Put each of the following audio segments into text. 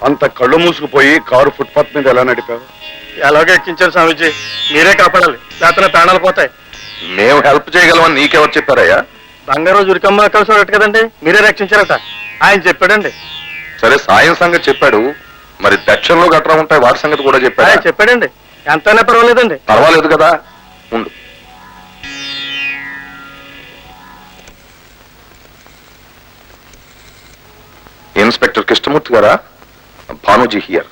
అంత కళ్ళు మూసుకుపోయి car footpath మీద ఎలా నడిపావు? ఎలాగో ఎక్కించారు స్వామీజీ, మీరే కాపాడాలి, లేకపోతే ప్రాణాలు పోతాయి. మేము హెల్ప్ చేయగలమని నీకెవరు చెప్పారయ్యా? బంగారు జురికమ్మ కలిసి ఉన్నట్టు కదండి, మీరే రక్షించారట, ఆయన చెప్పాడండి. సరే, సాయం సంగతి చెప్పాడు, మరి దక్షిణలో గట్రా ఉంటాయి వాటి సంగతి కూడా చెప్పాడు. ఆయన చెప్పాడండి, ఎంతైనా పర్వాలేదండి. పర్వాలేదు కదా, ఉండు. ఇన్స్పెక్టర్ కృష్ణమూర్తి గారా? భానుజీ హియర్.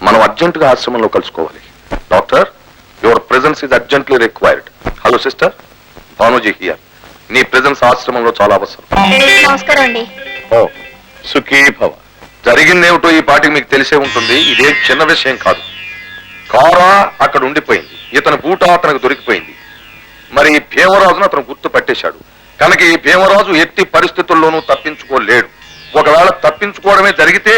మనం అర్జెంటుగా ఆశ్రమంలో కలుసుకోవాలి. Doctor, your presence is urgently required. Hello sister, Bhanuji here. నీ ప్రెజెన్స్ ఆశ్రమంలో చాలా అవసరం. నమస్కారం అండి. ఓ సుఖీ భవ. జరిగిందేమిటో ఈ పాటికి మీకు తెలిసే ఉంటుంది. ఇదే చిన్న విషయం కాదు. కారా అక్కడ ఉండిపోయింది, ఇతని బూట అతనికి దొరికిపోయింది. మరి ఈ భీమరాజును అతను గుర్తు పట్టేశాడు కనుక ఈ భీమరాజు ఎట్టి పరిస్థితుల్లోనూ తప్పించుకోలేడు. ఒకవేళ తప్పించుకోవడమే జరిగితే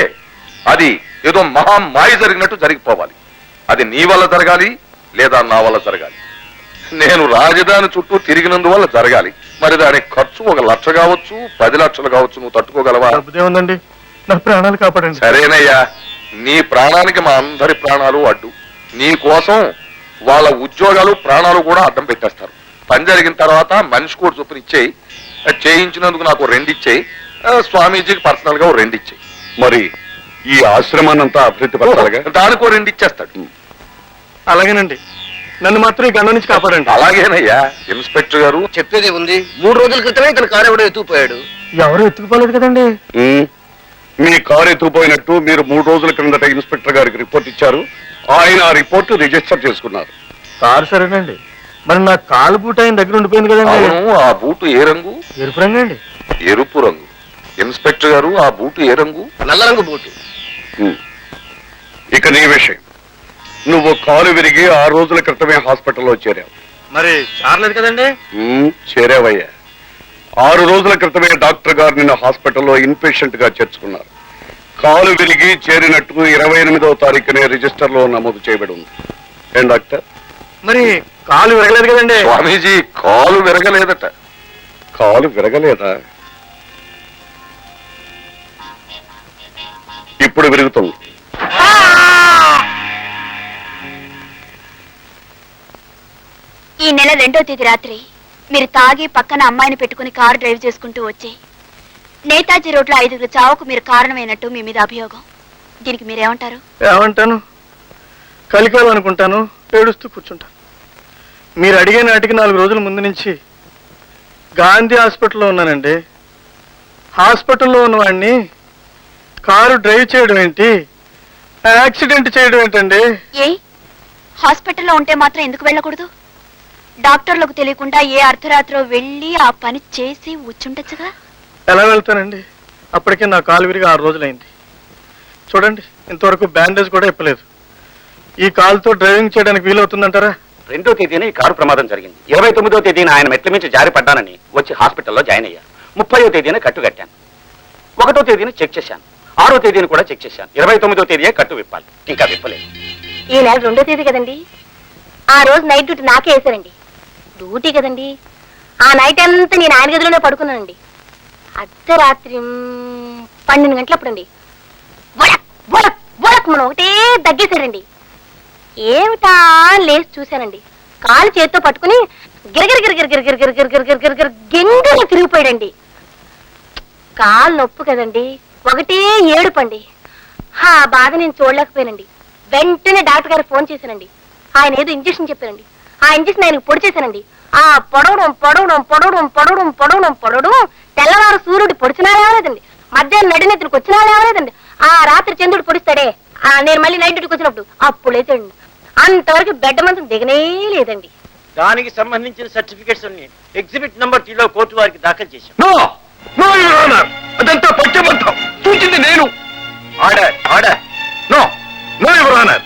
అది ఏదో మహామాయ జరిగినట్టు జరిగిపోవాలి. అది నీ వల్ల జరగాలి లేదా నా వల్ల జరగాలి. నేను రాజధాని చుట్టూ తిరిగినందువల్ల జరగాలి. మరి దానికి ఖర్చు 1 లక్ష కావచ్చు, 10 లక్షలు కావచ్చు. నువ్వు తట్టుకోగలవా? ఉందండి, నా ప్రాణాలు కాపాడండి. సరేనయ్యా, నీ ప్రాణానికి మా అందరి ప్రాణాలు అడ్డు. నీ కోసం వాళ్ళ ఉద్యోగాలు ప్రాణాలు కూడా అడ్డం పెట్టేస్తారు. పని జరిగిన తర్వాత మనిషి కూడా చొప్పున ఇచ్చేయి. చేయించినందుకు నాకు 2 ఇచ్చేయి, స్వామీజీకి పర్సనల్ గా 2 ఇచ్చేయి. మరి ఈ ఆశ్రమాన్నంతా అభివృద్ధి పరచాలిగా, దానికి 2 ఇచ్చేస్తాడు. అలాగేనండి, నన్ను మాత్రం ఈ గండం నుంచి కాపాడండి. అలాగేనయ్యా. ఇన్స్పెక్టర్ గారు చెప్పేది ఉంది. 3 రోజుల క్రితమే ఇతను కారు ఎవడో ఎత్తుకుపోయాడు. ఎవరు ఎత్తుకుపోలేదు కదండి. మీ కారు ఎత్తుకుపోయినట్టు మీరు 3 రోజుల క్రిందట ఇన్స్పెక్టర్ గారికి రిపోర్ట్ ఇచ్చారు. ఆయన ఆ రిపోర్ట్ రిజిస్టర్ చేసుకున్నారు. కారు సరేనండి, మరి నా కాలు బూట ఆయన దగ్గర ఉండిపోయింది కదండి. అవును, ఆ బూటు ఏ రంగు? ఎరుపు రంగు అండి. ఎరుపు రంగు. ఇన్స్పెక్టర్ గారు, ఆ బూటు ఏ రంగు? నల్ల రంగు బూటు. ఇక నీ విషయం. నువ్వు కాలు విరిగి 6 రోజుల క్రితమే హాస్పిటల్లో చేరావు. మరి చారలేదు కదండి. చేరావయ్యా. 6 రోజుల క్రితమే డాక్టర్ గారు నిన్ను హాస్పిటల్లో ఇన్పేషెంట్ గా చేర్చుకున్నారు. కాలు విరిగి చేరినట్టు 28వ తారీఖునే రిజిస్టర్ లో నమోదు చేయబడి ఉంది. ఏం డాక్టర్? మరి కాలు విరగలేదు కదండి. స్వామీజీ, కాలు విరగలేదట. కాలు విరగలేదా? ఇప్పుడు విరుగుతుంది. ఈ నెల 2వ తేదీ రాత్రి మీరు తాగి పక్కన అమ్మాయిని పెట్టుకుని కారు డ్రైవ్ చేసుకుంటూ వచ్చి నేతాజీ రోడ్లో 5 చావుకు మీరు కారణమైనట్టు మీ మీద అభియోగం. దీనికి మీరేమంటారు? ఏమంటాను, కలికాలు అనుకుంటాను, ఏడుస్తూ కూర్చుంటాను. మీరు అడిగే నాటికి 4 రోజుల ముందు నుంచి గాంధీ హాస్పిటల్లో ఉన్నానండి. హాస్పిటల్లో ఉన్నవాడిని కారు డ్రైవ్ చేయడం ఏంటి, యాక్సిడెంట్ చేయడం ఏంటండి? ఏ హాస్పిటల్లో ఉంటే మాత్రం ఎందుకు వెళ్ళకూడదు? డాక్టర్లకు తెలియకుండా ఏ అర్ధరాత్రో వెళ్ళి ఆ పని చేసి వచ్చుండొచ్చుగా. ఎలా వెళ్తానండి? అప్పటికే నా కాలు విరిగి 6 రోజులైంది. చూడండి, ఇంతవరకు బ్యాండేజ్ కూడా ఇప్పలేదు. ఈ కాలుతో డ్రైవింగ్ చేయడానికి వీలవుతుందంటారా? 2వ తేదీన ఈ కారు ప్రమాదం జరిగింది. 29వ తేదీన ఆయన మెట్ల మించి జారి పడ్డానని వచ్చి హాస్పిటల్లో జాయిన్ అయ్యాను. 30వ తేదీన కట్టు కట్టాను. 1వ తేదీన చెక్ చేశాను. 6వ తేదీన కూడా చెక్ చేశాను. 29వ తేదీయే కట్టు విప్పాలి, ఇంకా విప్పలేదు. ఈ నెల 2వ తేదీ కదండి. ఆ రోజు నైట్ డ్యూటీ నాకే వేశారండి. డ్యూటీ కదండి. ఆ నైట్ అంతా నేను ఆయన గదిలోనే పడుకున్నానండి. అర్ధరాత్రి 12 గంటలప్పుడండి మనం ఒకటే దగ్గేశారండి. ఏమిటా లేచి చూశానండి. కాలు చేత్తో పట్టుకుని గిరగిర గెంగలు తిరిగిపోయాడండి. కాలు నొప్పు కదండి, ఒకటే ఏడుపండి. ఆ బాధ నేను చూడలేకపోయానండి. వెంటనే డాక్టర్ గారు ఫోన్ చేశానండి. ఆయన ఏదో ఇంజక్షన్ చెప్పారండి. ఆ ఇంజక్షన్ ఆయనకు పొడి చేశానండి. ఆ పొడవడం పొడవడం పొడవడం పొడవడం పొడవడం పొడవడం తెల్లవారు సూర్యుడు పొడిచినా లేవలేదండి. మధ్యాహ్నం నడినెత్తుడికి వచ్చినా లేవలేదండి. ఆ రాత్రి చంద్రుడు పొడిస్తాడే, నేను మళ్ళీ నైట్ డ్యూటీకి వచ్చినప్పుడు అప్పుడు లేదండి. అంతవరకు బెడ్ మంచం దిగనే లేదండి. దానికి సంబంధించిన సర్టిఫికెట్స్ అన్ని ఎగ్జిబిట్ నంబర్ 3లో కోర్టు వారికి దాఖలు చేశాం. అదంతా పచ్చబద్ధం. చూసింది నేను. Order order. No no your honour.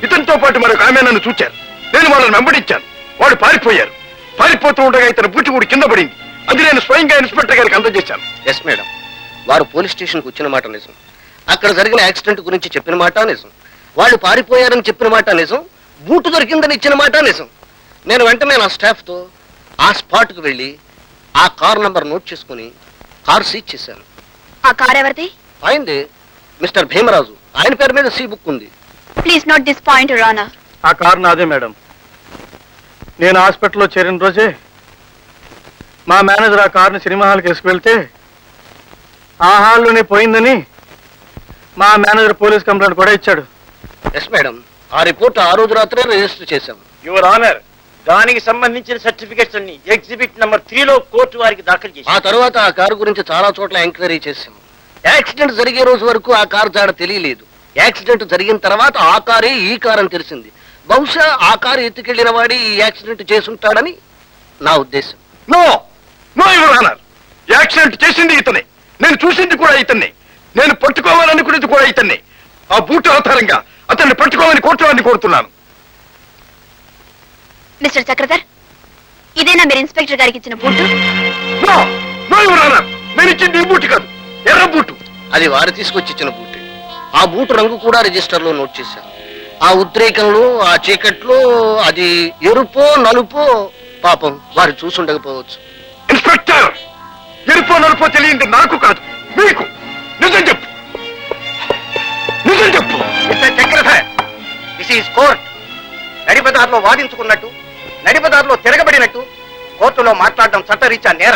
ఇతనితో పాటు మరొక ఆమె నన్ను చూచారు. నేను వాళ్ళని వెంబడించాను. వాళ్ళు పారిపోయారు. పారిపోతూ ఉండగా ఇతను బూచిగూడి కింద పడింది. అది నేను స్వయంగా ఇన్స్పెక్టర్ గారికి అందజేశాను. ఎస్ మేడం, వారు పోలీస్ స్టేషన్కి వచ్చిన మాట నిజం. అక్కడ జరిగిన యాక్సిడెంట్ గురించి చెప్పిన మాట నిజం. వాళ్ళు పారిపోయారని చెప్పిన మాట నిజం. బూటు దొరికిందని ఇచ్చిన మాట నిజం. నేను వెంటనే నా స్టాఫ్తో ఆ స్పాట్కు వెళ్ళి ఆ కార్ నంబర్ నోట్ చేసుకుని కార్ సీజ్ చేశాను. ఆ కార్ ఎవరిది? ఆయనదే, మిస్టర్ భీమరాజు. ఆయన పేరు మీద సి బుక్ ఉంది. Please note this point, your honour. ఆ కారు నాదే మేడం. నేను హాస్పిటల్లో చేరిన రోజే మా మేనేజర్ ఆ కారుని సినిమా హాల్కి వేసుకువెళ్తే ఆ హాల్లోనే పోయిందని మా మేనేజర్ పోలీస్ కంప్లైంట్ కూడా ఇచ్చాడు. ఎస్ మేడం, ఆ రిపోర్ట్ ఆ రోజు రాత్రే రిజిస్టర్ చేశాం. యువర్ ఆనర్, దానికి సంబంధించిన సర్టిఫికెట్స్ అన్ని ఎగ్జిబిట్ నంబర్ 3లో కోర్టు వారికి దాఖలు చేసి ఆ తర్వాత ఆ కారు గురించి చాలా చోట్ల ఎంక్వైరీ చేశాం. యాక్సిడెంట్ జరిగే రోజు వరకు ఆ కారు జాడ తెలియలేదు. యాక్సిడెంట్ జరిగిన తర్వాత ఆ కారే ఈ కారు అని తెలిసింది. బహుశా ఆ కారు ఎత్తుకెళ్లిన వాడి ఈ యాక్సిడెంట్ చేసుంటాడని నా ఉద్దేశం. No no your honour, accident చేసింది ఇతనే, నేను చూసింది కూడా ఇతన్నే, నేను పట్టుకోవాలనుకునేది కూడా ఇతన్నే. ఆ బూట్ ఆధారంగా అతన్ని పట్టుకోవాలని కోర్టు వారిని కోరుతున్నాను. మిస్టర్ చక్రధర్, ఇదేనా మీరు ఇన్స్పెక్టర్ గారికి ఇచ్చిన boot? No no your honour, నేను ఇచ్చింది ఈ బూట్ కాదు, ఎర్ర బూటు. అది వారు తీసుకొచ్చి ఇచ్చిన బూటే. ఆ బూటు రంగు కూడా రిజిస్టర్ లో నోట్ చేశాను. ఆ ఉద్రేకంలో, ఆ చీకట్లో అది ఎరుపో నలుపో పాపం వారు చూసుండకపోవచ్చు. ఇన్స్పెక్టర్, ఎరుపో నలుపో తెలియంది నాకు కాదు, మీకు. నిజం చెప్పు, నిజం చెప్పు. Mister Chakradhar, this is court. నడిపదారిలో వాదించుకున్నట్టు, నడిపదారిలో తిరగబడినట్టు కోర్టులో మాట్లాడడం చట్టరీత్యా నేరం.